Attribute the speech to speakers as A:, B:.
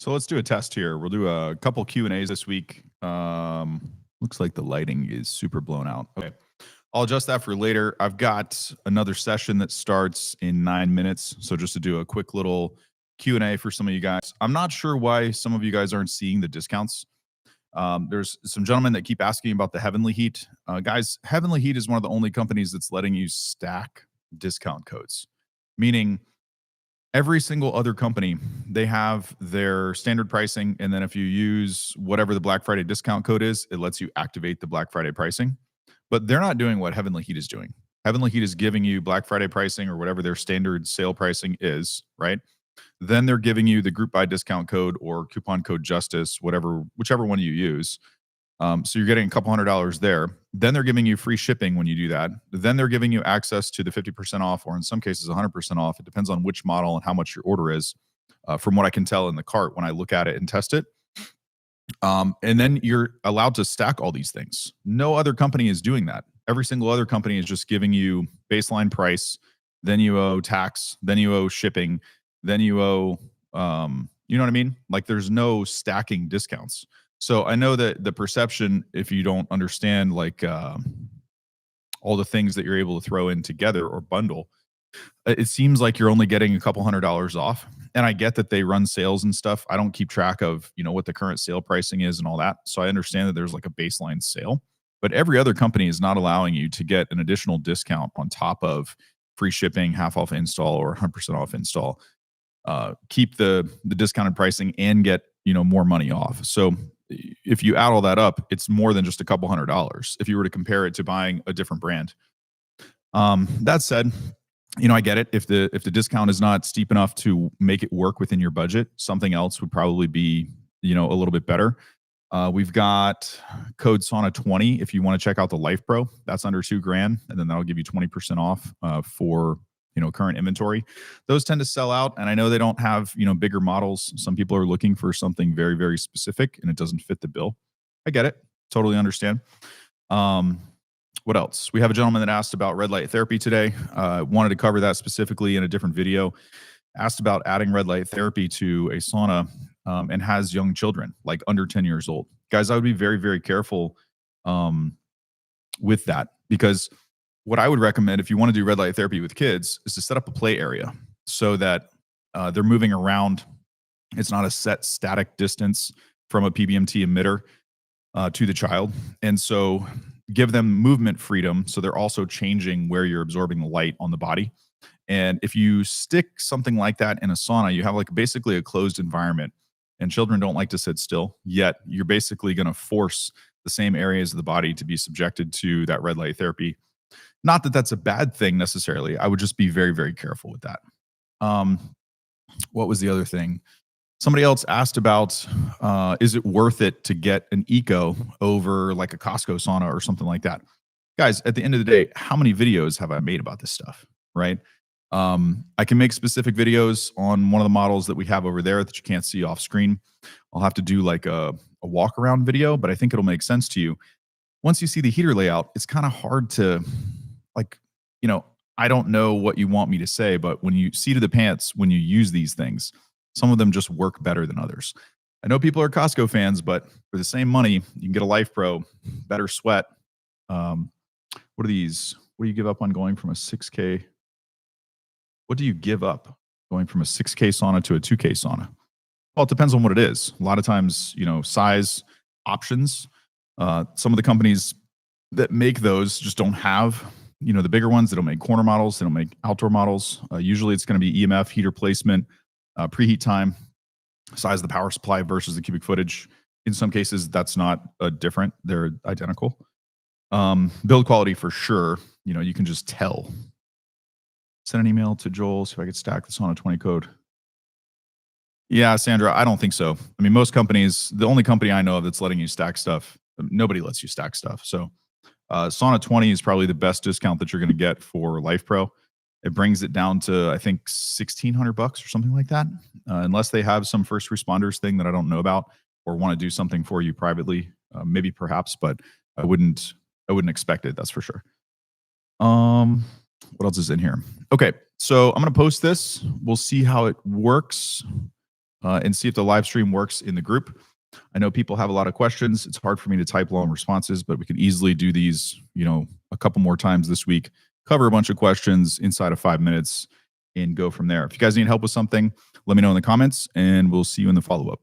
A: So let's do a test here. We'll do a couple Q&As this week. Looks like the lighting is super blown out. Okay. I'll adjust that for later. I've got another session that starts in 9 minutes. So just to do a quick little Q&A for some of you guys. I'm not sure why some of you guys aren't seeing the discounts. There's some gentlemen that keep asking about the Heavenly Heat. Guys, Heavenly Heat is one of the only companies that's letting you stack discount codes, meaning every single other company, they have their standard pricing, and then if you use whatever the Black Friday discount code is, it lets you activate the Black Friday pricing. But they're not doing what Heavenly Heat is doing. Heavenly Heat is giving you Black Friday pricing or whatever their standard sale pricing is, right? Then they're giving you the group buy discount code or coupon code justice, whichever one you use. So you're getting a couple $100 there. Then they're giving you free shipping when you do that. Then they're giving you access to the 50% off, or in some cases 100% off. It depends on which model and how much your order is. From what I can tell in the cart when I look at it and test it. And then you're allowed to stack all these things. No other company is doing that. Every single other company is just giving you baseline price, then you owe tax, then you owe shipping, then you owe, you know what I mean? Like there's no stacking discounts. So I know that the perception, if you don't understand like all the things that you're able to throw in together or bundle, it seems like you're only getting a couple $100 off. And I get that they run sales and stuff. I don't keep track of, what the current sale pricing is and all that. So I understand that there's like a baseline sale, but every other company is not allowing you to get an additional discount on top of free shipping, half off install, or 100% off install. Keep the discounted pricing and get, more money off. So if you add all that up, it's more than just a couple $100 if you were to compare it to buying a different brand. That said, I get it. If the discount is not steep enough to make it work within your budget, something else would probably be, a little bit better. We've got code Sauna 20 if you want to check out the Life Pro. That's under $2,000, and then that'll give you 20% off for current inventory. Those tend to sell out, and I know they don't have bigger models. Some people are looking for something very, very specific, and it doesn't fit the bill. I get it. Totally understand. What else? We have a gentleman that asked about red light therapy today. Wanted to cover that specifically in a different video. Asked about adding red light therapy to a sauna and has young children, like under 10 years old. Guys, I would be very, very careful with that, because what I would recommend if you want to do red light therapy with kids is to set up a play area so that they're moving around. It's not a set static distance from a PBMT emitter to the child. And so give them movement freedom so they're also changing where you're absorbing the light on the body. And if you stick something like that in a sauna, you have like basically a closed environment, and children don't like to sit still, yet you're basically going to force the same areas of the body to be subjected to that red light therapy. Not that that's a bad thing necessarily. I would just be very, very careful with that. What was the other thing? Somebody else asked about, is it worth it to get an Eco over like a Costco sauna or something like that? Guys, at the end of the day, how many videos have I made about this stuff, right? I can make specific videos on one of the models that we have over there that you can't see off screen. I'll have to do like a walk around video, but I think it'll make sense to you. Once you see the heater layout, it's kind of hard to I don't know what you want me to say, but when you see to the pants, when you use these things, some of them just work better than others. I know people are Costco fans, but for the same money, you can get a Life Pro, better sweat. What are these? What do you give up on going from a 6K? What do you give up going from a 6K sauna to a 2K sauna? Well, it depends on what it is. A lot of times, size options. Some of the companies that make those just don't have, the bigger ones. They don't make corner models. They don't make outdoor models. Usually it's going to be EMF, heater placement, preheat time, size of the power supply versus the cubic footage. In some cases, that's not different. They're identical. Build quality for sure. You can just tell. Send an email to Joel, see if I could stack this on a 20 code. Yeah, Sandra, I don't think so. I mean, most companies, the only company I know of that's letting you stack stuff, nobody lets you stack stuff. So Sauna 20 is probably the best discount that you're going to get for Life Pro. It brings it down to, I think, $1,600 or something like that, unless they have some first responders thing that I don't know about or want to do something for you privately, maybe perhaps, but I wouldn't expect it. That's for sure. What else is in here? Okay, so I'm going to post this. We'll see how it works. and see if the live stream works in the group. I know people have a lot of questions. It's hard for me to type long responses, but we can easily do these, a couple more times this week, cover a bunch of questions inside of 5 minutes and go from there. If you guys need help with something, let me know in the comments and we'll see you in the follow-up.